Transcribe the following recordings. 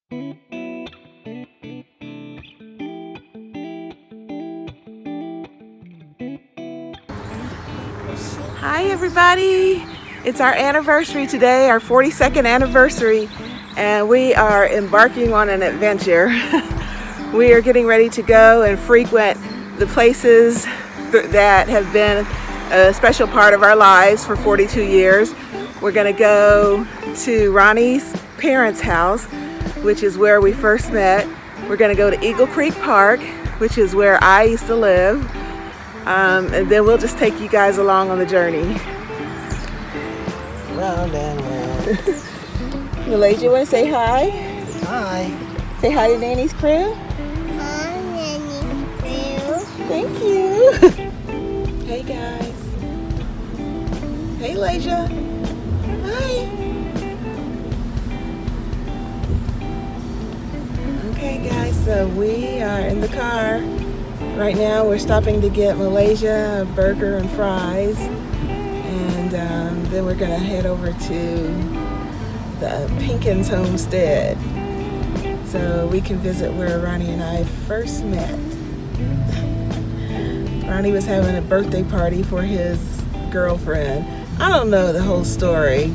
Hi everybody! It's our anniversary today, our 42nd anniversary, and we are embarking on an adventure. We are getting ready to go and frequent the places that have been a special part of our lives for 42 years. We're going to go to Ronnie's parents' house, which is where we first met. We're going to go to Eagle Creek Park, which is where I used to live. And then we'll just take you guys along on the journey. Round and round. Malaysia, want to say hi? Hi. Say hi to Nanny's crew. Hi, Nanny crew. Thank you. Hey guys. Hey Malaysia. Hi. Okay guys, so we are in the car. Right now we're stopping to get Malaysia a burger and fries, and then we're gonna head over to the Pinkins homestead so we can visit where Ronnie and I first met. Ronnie was having a birthday party for his girlfriend. I don't know the whole story.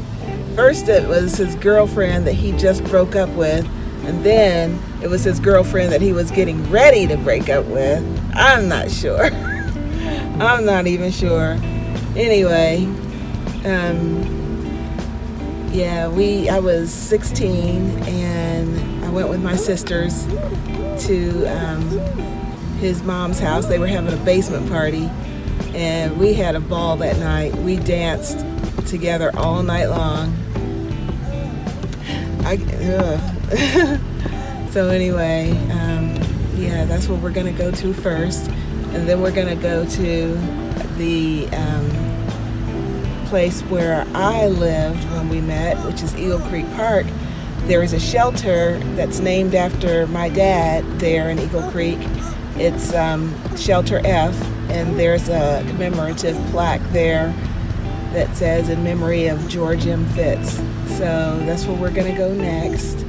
First it was his girlfriend that he just broke up with, and then it was his girlfriend that he was getting ready to break up with. I'm not sure. I'm not even sure. Anyway, I was 16 and I went with my sisters to his mom's house. They were having a basement party and we had a ball that night. We danced together all night long. So anyway, that's where we're gonna go to first, and then we're gonna go to the place where I lived when we met, which is Eagle Creek Park. There is a shelter that's named after my dad there in Eagle Creek. It's Shelter F, and there's a commemorative plaque there that says in memory of George M. Fitz. So that's where we're gonna go next.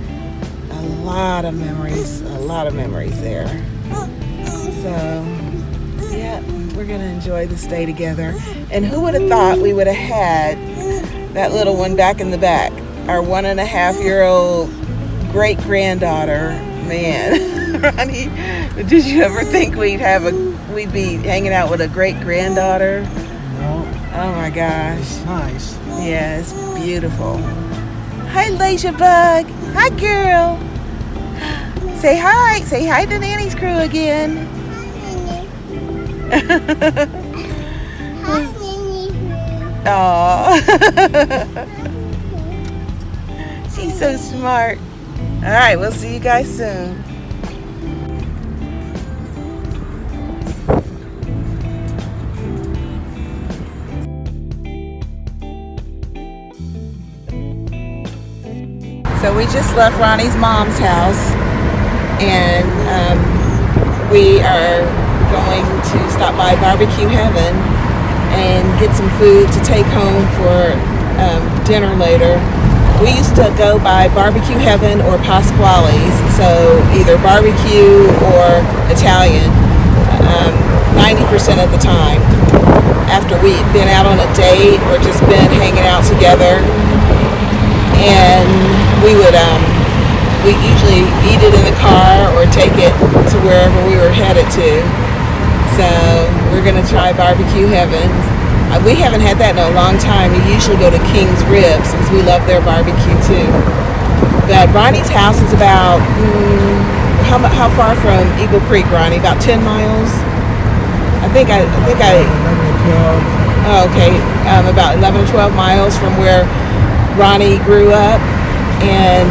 A lot of memories there. So yeah, we're gonna enjoy the stay together. And who would have thought we would have had that little one back in the back, our 1.5-year-old great granddaughter. Man, Ronnie, did you ever think we'd be hanging out with a great granddaughter? No. Oh my gosh. Nice. Yeah, it's beautiful. Hi, Lasia Bug. Hi, girl. Say hi. Say hi to Nanny's crew again. Hi, Nanny crew. Aww. She's so smart. All right, we'll see you guys soon. So we just left Ronnie's mom's house, and we are going to stop by Barbecue Heaven and get some food to take home for dinner later. We used to go by Barbecue Heaven or Pasquale's, so either barbecue or Italian 90% of the time. After we'd been out on a date or just been hanging out together, and we would usually eat it in the car or take it to wherever we were headed to. So we're gonna try Barbecue Heaven. We haven't had that in a long time. We usually go to King's Ribs because we love their barbecue too. But Ronnie's house is about how far from Eagle Creek, Ronnie? About 10 miles. I think. Oh, okay. About 11 or 12 miles from where Ronnie grew up. And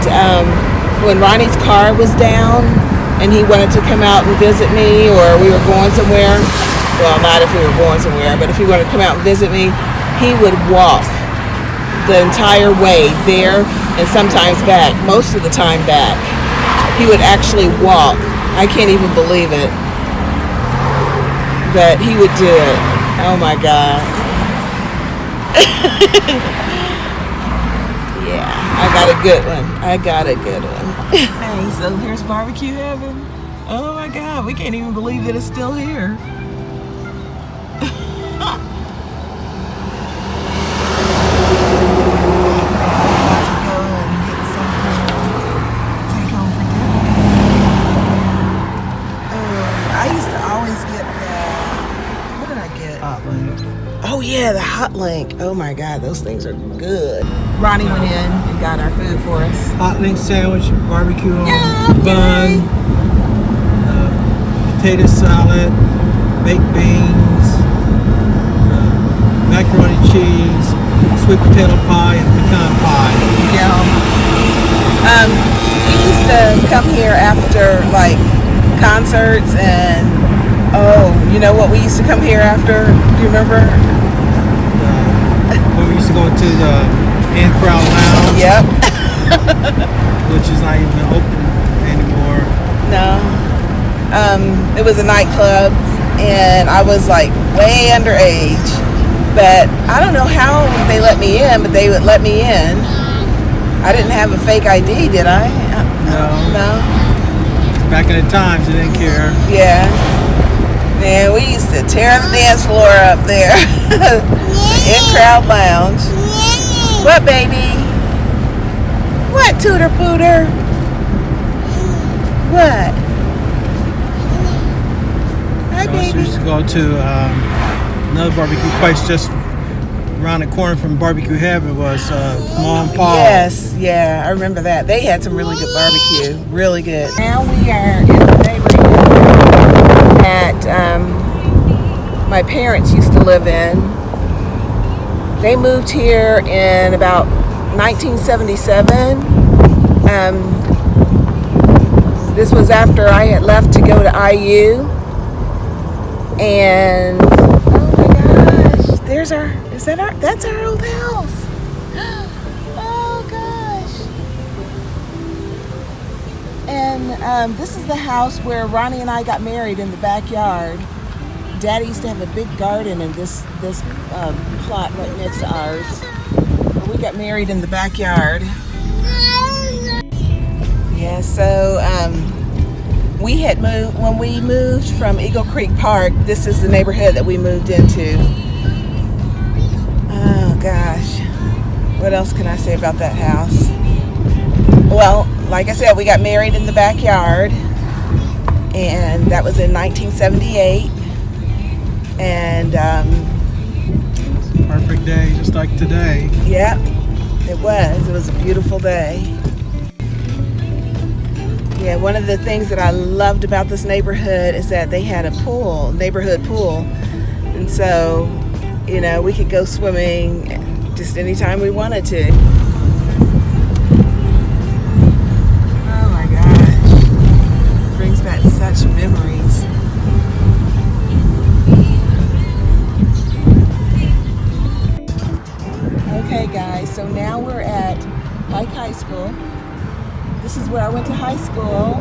when Ronnie's car was down and he wanted to come out and visit me, or we were going somewhere, well, not if we were going somewhere, but if he wanted to come out and visit me, he would walk the entire way there and sometimes back, most of the time back. He would actually walk. I can't even believe it, but he would do it. Oh my God. Yeah, I got a good one. So here's barbecue heaven. Oh my God, we can't even believe that it's still here. Oh yeah, the hot link. Oh my God, those things are good. Ronnie went in and got our food for us. Hot link sandwich, barbecue on Yeah, bun, potato salad, baked beans, macaroni cheese, sweet potato pie, and pecan pie. Yeah. We used to come here after like concerts and you know what we used to come here after? Do you remember? When we used to go to the in-crowd lounge. Yep. Which is not even open anymore. No. It was a nightclub and I was like way underage. But I don't know how they let me in, but they would let me in. I didn't have a fake ID, did I? No. Back in the times, they didn't care. Yeah. Man, we used to tear the dance floor up there. In-crowd lounge. What, baby? What, Tooter Pooter? What? Hi, We baby. used to go to another barbecue place just around the corner from Barbecue Heaven was Mom and Paul. Yes, yeah, I remember that. They had some really good barbecue. Really good. Now we are in the neighborhood that my parents used to live in. They moved here in about 1977. This was after I had left to go to IU. And oh my gosh, that's our old house. Oh gosh. And this is the house where Ronnie and I got married in the backyard. Daddy used to have a big garden in this plot right next to ours. We got married in the backyard. Yeah, so we had moved, when we moved from Eagle Creek Park, this is the neighborhood that we moved into. Oh gosh, what else can I say about that house? Well, like I said, we got married in the backyard, and that was in 1978. And Perfect day, just like today. yeah, it was a beautiful day. Yeah, one of the things that I loved about this neighborhood is that they had a pool, neighborhood pool. And so, you know, we could go swimming just anytime we wanted to. Oh my gosh. Brings back such memories. Okay guys, so now we're at Pike High School. This is where I went to high school,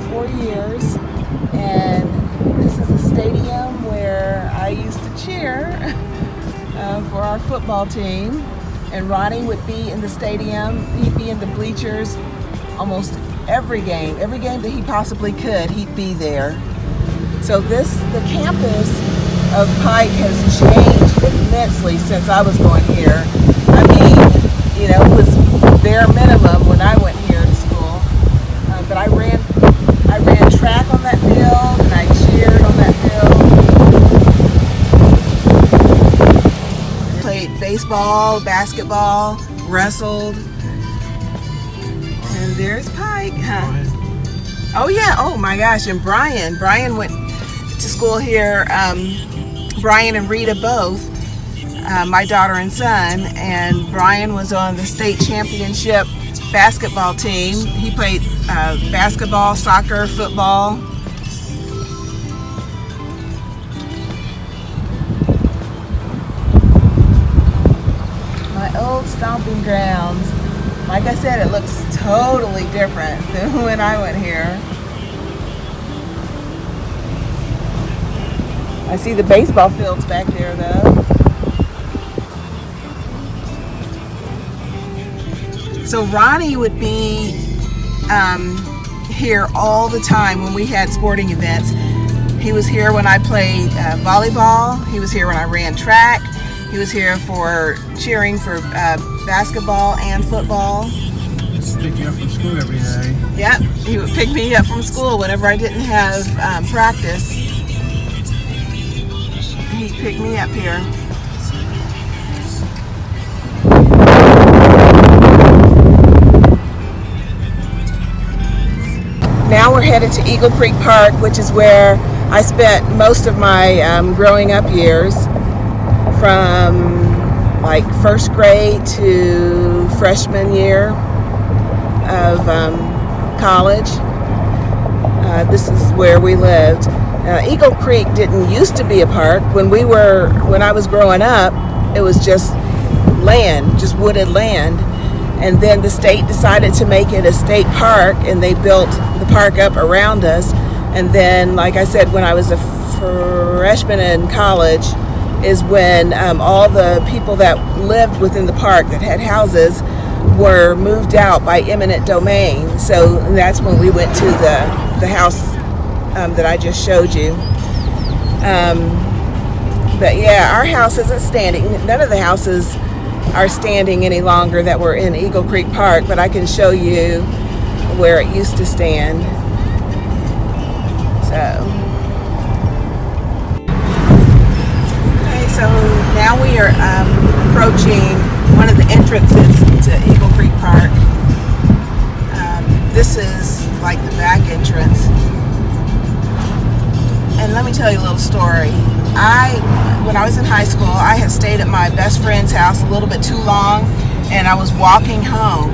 4 years, and this is a stadium where I used to cheer for our football team. And Ronnie would be in the stadium. He'd be in the bleachers almost every game that he possibly could, he'd be there. So the campus of Pike has changed immensely since I was going here. I mean, you know, it was bare minimum when I went here to school. But I ran track on that field, and I cheered on that field. Played baseball, basketball, wrestled. And there's Pike, huh? Oh yeah, oh my gosh, and Brian went to school here, Brian and Rita both, my daughter and son, and Brian was on the state championship basketball team. He played basketball, soccer, football. My old stomping grounds. Like I said, it looks totally different than when I went here. I see the baseball fields back there though. So Ronnie would be, here all the time when we had sporting events. He was here when I played volleyball. He was here when I ran track. He was here for cheering for basketball and football. Just pick you up from school every day. Yep, he would pick me up from school whenever I didn't have practice. He'd pick me up here. Now we're headed to Eagle Creek Park, which is where I spent most of my growing up years, from like first grade to freshman year of college. This is where we lived. Eagle Creek didn't used to be a park. When I was growing up, it was just land, just wooded land. And then the state decided to make it a state park, and they built the park up around us. And then, like I said, when I was a freshman in college is when all the people that lived within the park that had houses were moved out by eminent domain. So that's when we went to the house that I just showed you. But yeah, our house isn't standing. None of the houses are standing any longer that were in Eagle Creek Park, but I can show you where it used to stand. Okay, so now we are approaching one of the entrances to Eagle Creek Park. This is like the back entrance. And let me tell you a little story. When I was in high school, I had stayed at my best friend's house a little bit too long, and I was walking home,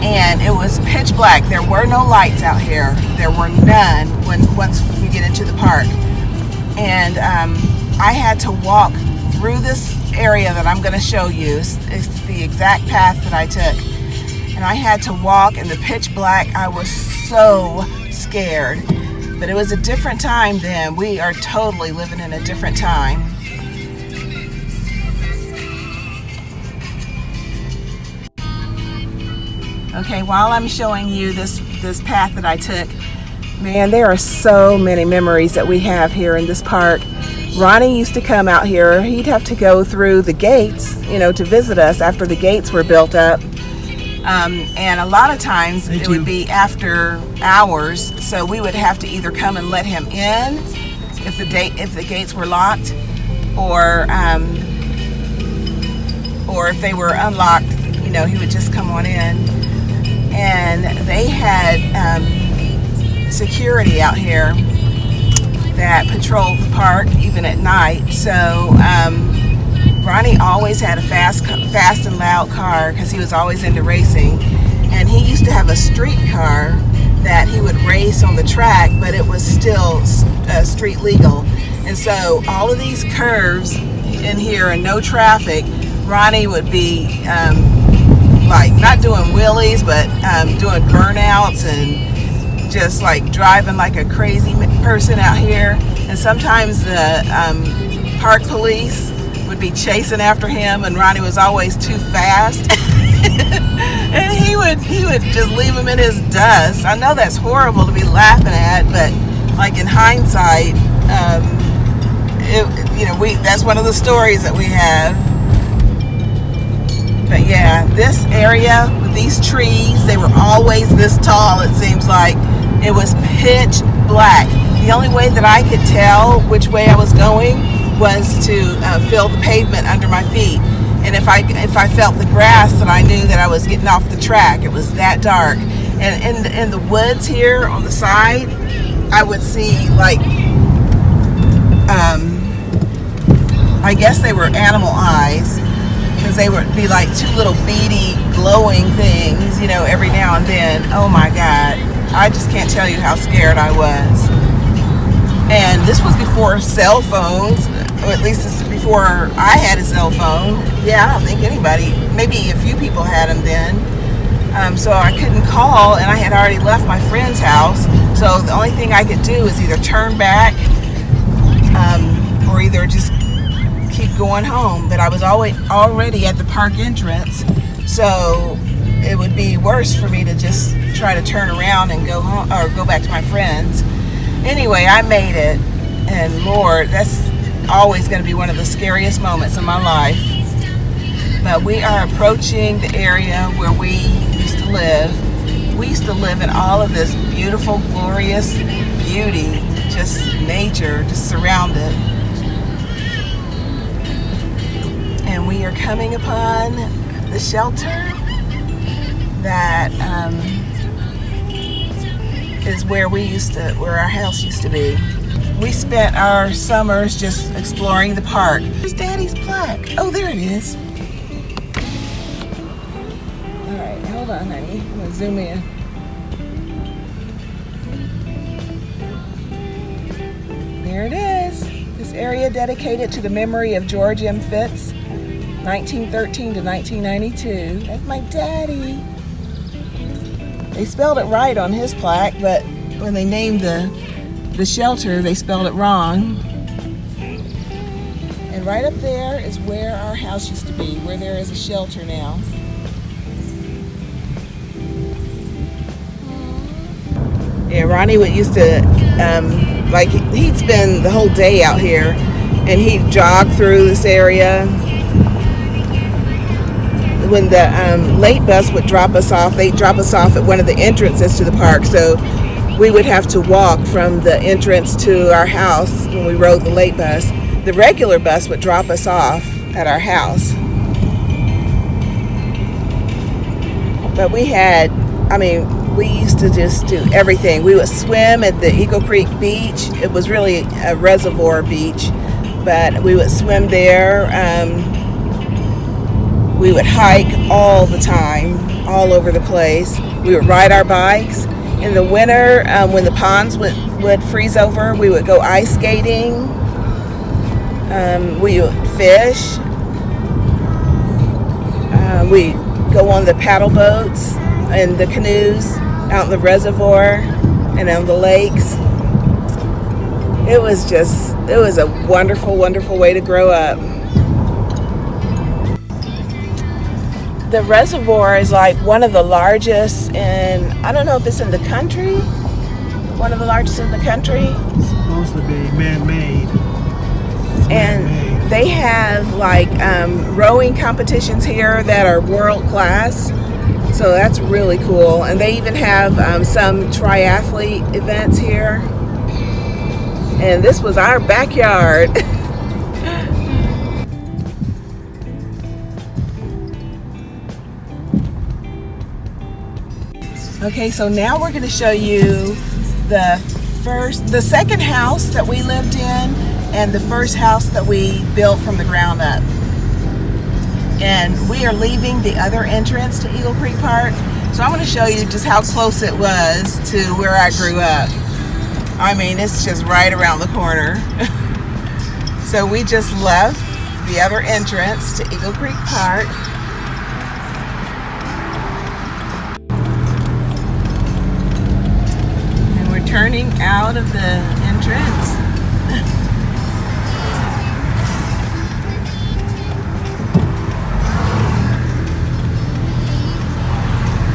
and it was pitch black. There were no lights out here. There were none once we get into the park. And I had to walk through this area that I'm going to show you. It's the exact path that I took. And I had to walk in the pitch black. I was so scared. But it was a different time then. We are totally living in a different time. Okay, while I'm showing you this path that I took, man, there are so many memories that we have here in this park. Ronnie used to come out here. He'd have to go through the gates, to visit us after the gates were built up. And a lot of times it would be after hours, so we would have to either come and let him in if the gates were locked, or if they were unlocked, he would just come on in. And they had security out here that patrolled the park even at night. So Ronnie always had a fast and loud car because he was always into racing. And he used to have a street car that he would race on the track, but it was still street legal. And so all of these curves in here and no traffic, Ronnie would be like not doing wheelies, but doing burnouts and just like driving like a crazy person out here. And sometimes the park police would be chasing after him, and Ronnie was always too fast. And he would just leave him in his dust. I know that's horrible to be laughing at, but like in hindsight, that's one of the stories that we have. But yeah, this area with these trees, they were always this tall, it seems like. It was pitch black. The only way that I could tell which way I was going was to feel the pavement under my feet. And if I felt the grass, then I knew that I was getting off the track. It was that dark. And in the woods here on the side, I would see like, I guess they were animal eyes, because they would be like two little beady glowing things, every now and then. Oh my God. I just can't tell you how scared I was. And this was before cell phones, or at least this is before I had a cell phone. Yeah, I don't think anybody, maybe a few people had them then. So I couldn't call, and I had already left my friend's house. So the only thing I could do is either turn back or either just keep going home. But I was already at the park entrance, so it would be worse for me to just try to turn around and go home or go back to my friends. Anyway, I made it, and Lord, that's always going to be one of the scariest moments in my life. But we are approaching the area where we used to live. We used to live in all of this beautiful, glorious beauty, just nature, just surrounded. And we are coming upon the shelter that is where where our house used to be. We spent our summers just exploring the park. Where's Daddy's plaque? Oh, there it is. All right, hold on, honey. I'm gonna zoom in. There it is. This area dedicated to the memory of George M. Fitz, 1913 to 1992. That's my daddy. They spelled it right on his plaque, but when they named the shelter, they spelled it wrong. And right up there is where our house used to be, where there is a shelter now. Yeah, Ronnie used to, he'd spend the whole day out here, and he'd jog through this area. When the late bus would drop us off, they'd drop us off at one of the entrances to the park, so we would have to walk from the entrance to our house when we rode the late bus. The regular bus would drop us off at our house. But we used to just do everything. We would swim at the Eagle Creek Beach. It was really a reservoir beach, but we would swim there. We would hike all the time, all over the place. We would ride our bikes. In the winter, when the ponds would freeze over, we would go ice skating. We would fish. We'd go on the paddle boats and the canoes out in the reservoir and on the lakes. It was a wonderful, wonderful way to grow up. The reservoir is like one of the largest I don't know if it's in the country, one of the largest in the country. It's supposed to be man-made. And they have rowing competitions here that are world class. So that's really cool. And they even have some triathlete events here. And this was our backyard. Okay, so now we're going to show you the second house that we lived in and the first house that we built from the ground up. And we are leaving the other entrance to Eagle Creek Park. So I'm going to show you just how close it was to where I grew up. I mean, it's just right around the corner. So we just left the other entrance to Eagle Creek Park. Turning out of the entrance.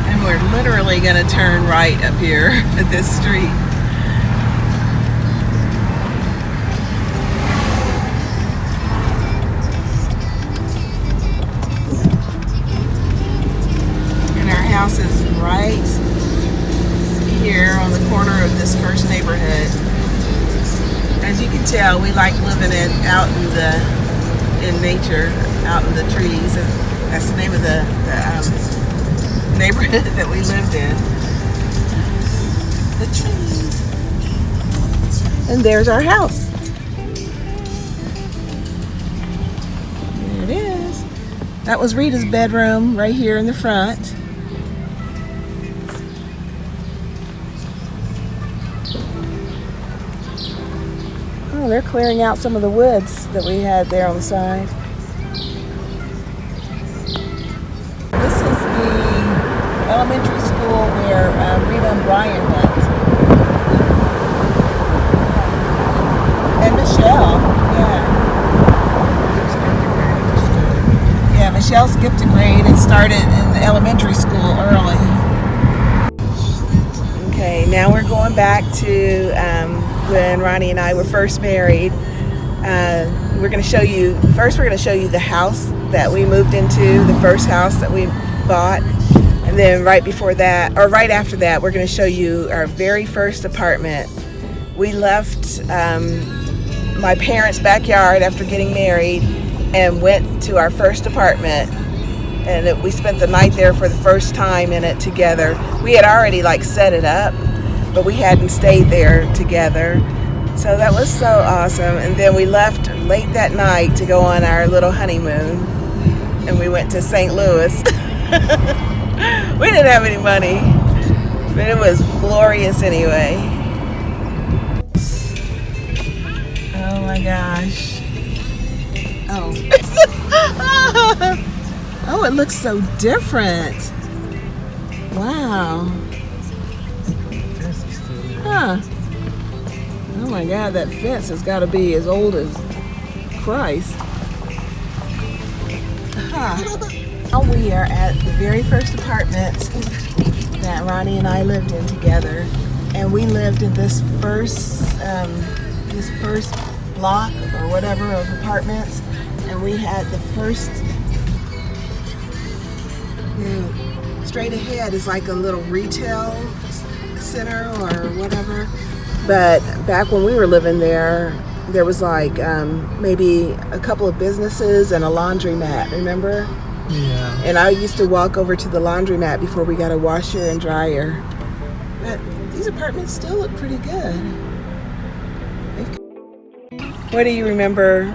And we're literally going to turn right up here at this street. And our house is right here on the corner of this first neighborhood. As you can tell, we like living out in nature, out in the trees. And that's the name of the neighborhood that we lived in. The trees. And there's our house. There it is. That was Rita's bedroom right here in the front. Oh, they're clearing out some of the woods that we had there on the side. This is the elementary school where Rita and Brian went. And Michelle, yeah. Yeah, Michelle skipped a grade and started in the elementary school early. back to when Ronnie and I were first married. We're going to show you, first we're going to show you the house that we moved into, the first house that we bought. And then right before that, or right after that, we're going to show you our very first apartment. We left my parents' backyard after getting married and went to our first apartment. And we spent the night there for the first time in it together. We had already set it up, but we hadn't stayed there together. So that was so awesome. And then we left late that night to go on our little honeymoon. And we went to St. Louis. We didn't have any money, but it was glorious anyway. Oh my gosh. Oh. Oh, it looks so different. Wow. Huh. Oh my God, that fence has got to be as old as Christ. Huh. Now we are at the very first apartment that Ronnie and I lived in together. And we lived in this first block or whatever of apartments. And we had the first, straight ahead is like a little retail center or whatever. But back when we were living there, there was maybe a couple of businesses and a laundromat, remember? Yeah. And I used to walk over to the laundromat before we got a washer and dryer. But these apartments still look pretty good. What do you remember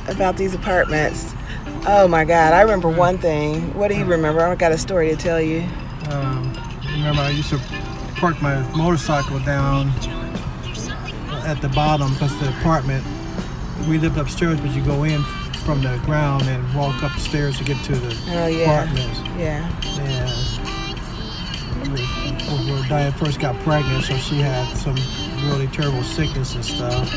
about these apartments? Oh my God, I remember one thing. What do you remember? I've got a story to tell you. Remember I used to park my motorcycle down at the bottom because the apartment, we lived upstairs, but you go in from the ground and walk upstairs to get to the apartments. Yeah. And when Diane first got pregnant, so she had some really terrible sickness and stuff.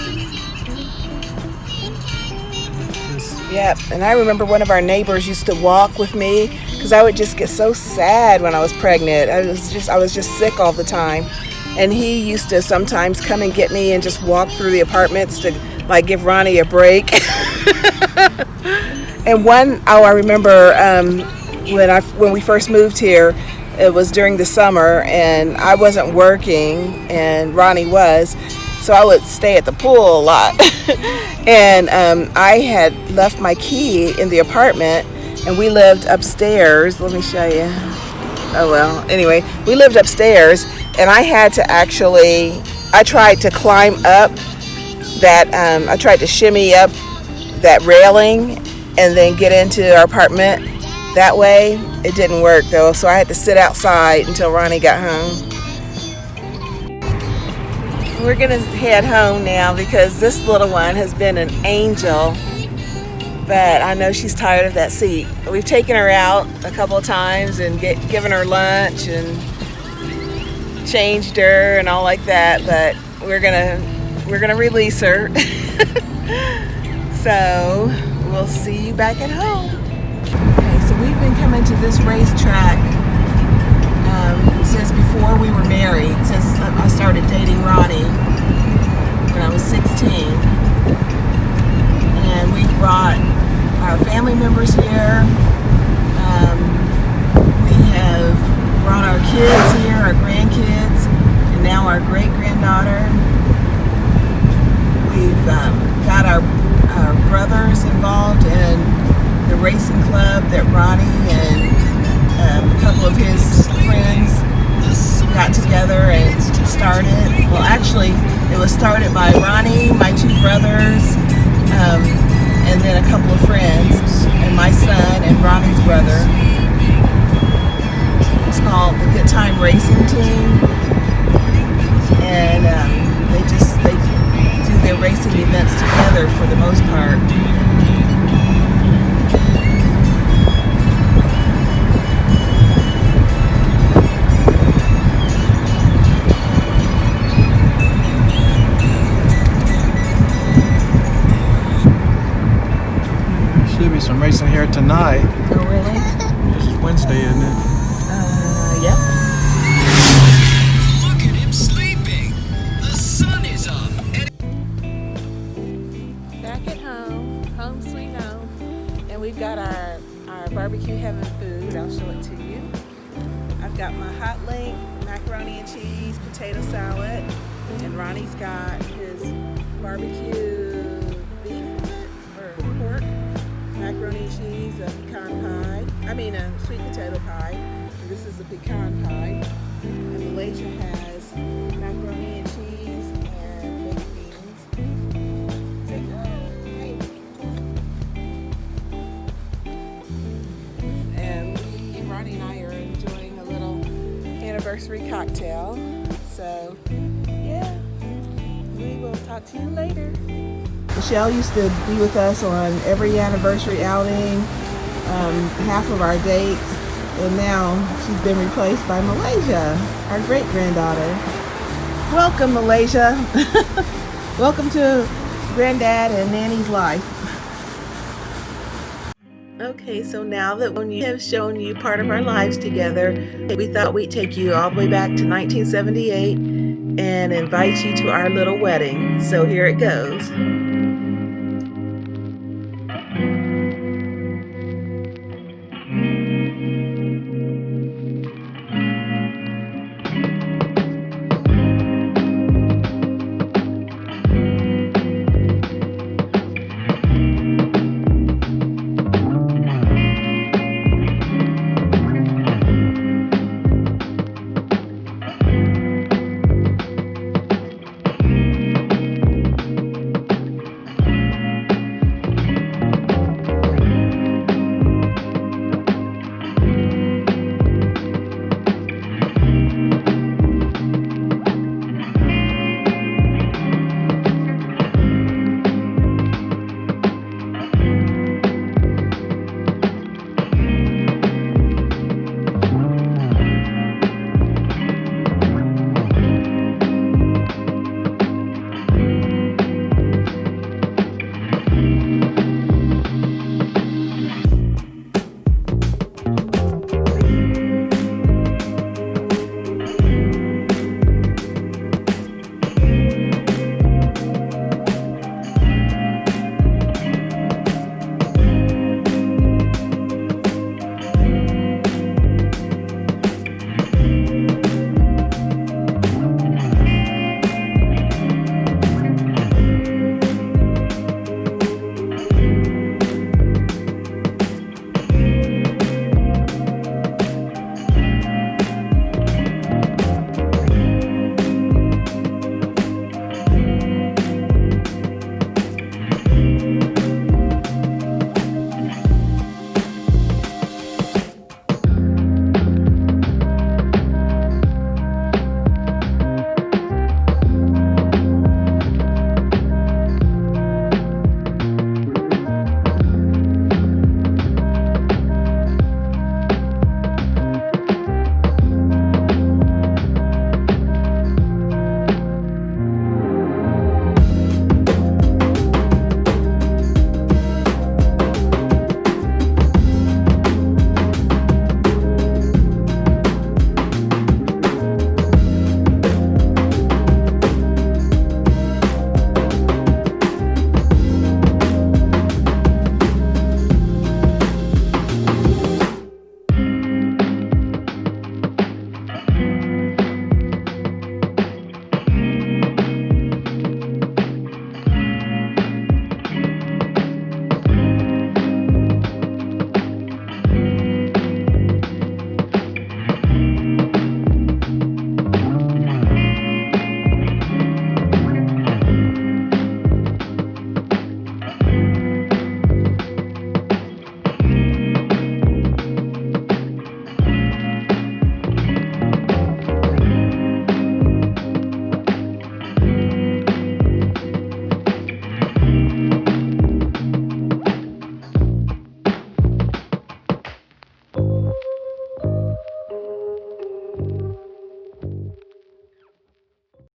Yep, and I remember one of our neighbors used to walk with me because I would just get so sad when I was pregnant. I was just sick all the time. And he used to sometimes come and get me and just walk through the apartments to give Ronnie a break. And I remember when we first moved here, it was during the summer and I wasn't working and Ronnie was. So I would stay at the pool a lot. And I had left my key in the apartment and we lived upstairs. Let me show you. Oh well, anyway, we lived upstairs and I had to I tried to climb up that, I tried to shimmy up that railing and then get into our apartment that way. It didn't work though, so I had to sit outside until Ronnie got home. We're gonna head home now because this little one has been an angel, but I know she's tired of that seat. We've taken her out a couple of times and given her lunch and changed her and all like that, but we're gonna release her. So we'll see you back at home. Okay, so we've been coming to this racetrack since before we were married, since I started dating Ronnie when I was 16. And we brought our family members here. We have brought our kids here, our grandkids, and now our great-granddaughter. We've got our brothers involved in the racing club that Ronnie and a couple of his friends got together and started. Well, actually, it was started by Ronnie, my two brothers, and then a couple of friends, and my son and Ronnie's brother. It's called the Good Time Racing Team, and they do their racing events together for the most part. Should be some racing here tonight. Oh, really? This is Wednesday, isn't it? Yep. Look at him sleep. potato salad, and Ronnie's got his barbecue beef or pork, macaroni and cheese, a pecan pie. I mean a sweet potato pie. And this is the pecan pie. And Malaysia has macaroni and cheese and baked beans. Say hi. And Ronnie and I are enjoying a little anniversary cocktail. So, yeah, we will talk to you later. Michelle used to be with us on every anniversary outing, half of our dates, and now she's been replaced by Malaysia, our great-granddaughter. Welcome, Malaysia. Welcome to Granddad and Nanny's life. Okay, so now that we have shown you part of our lives together, we thought we'd take you all the way back to 1978 and invite you to our little wedding. So here it goes.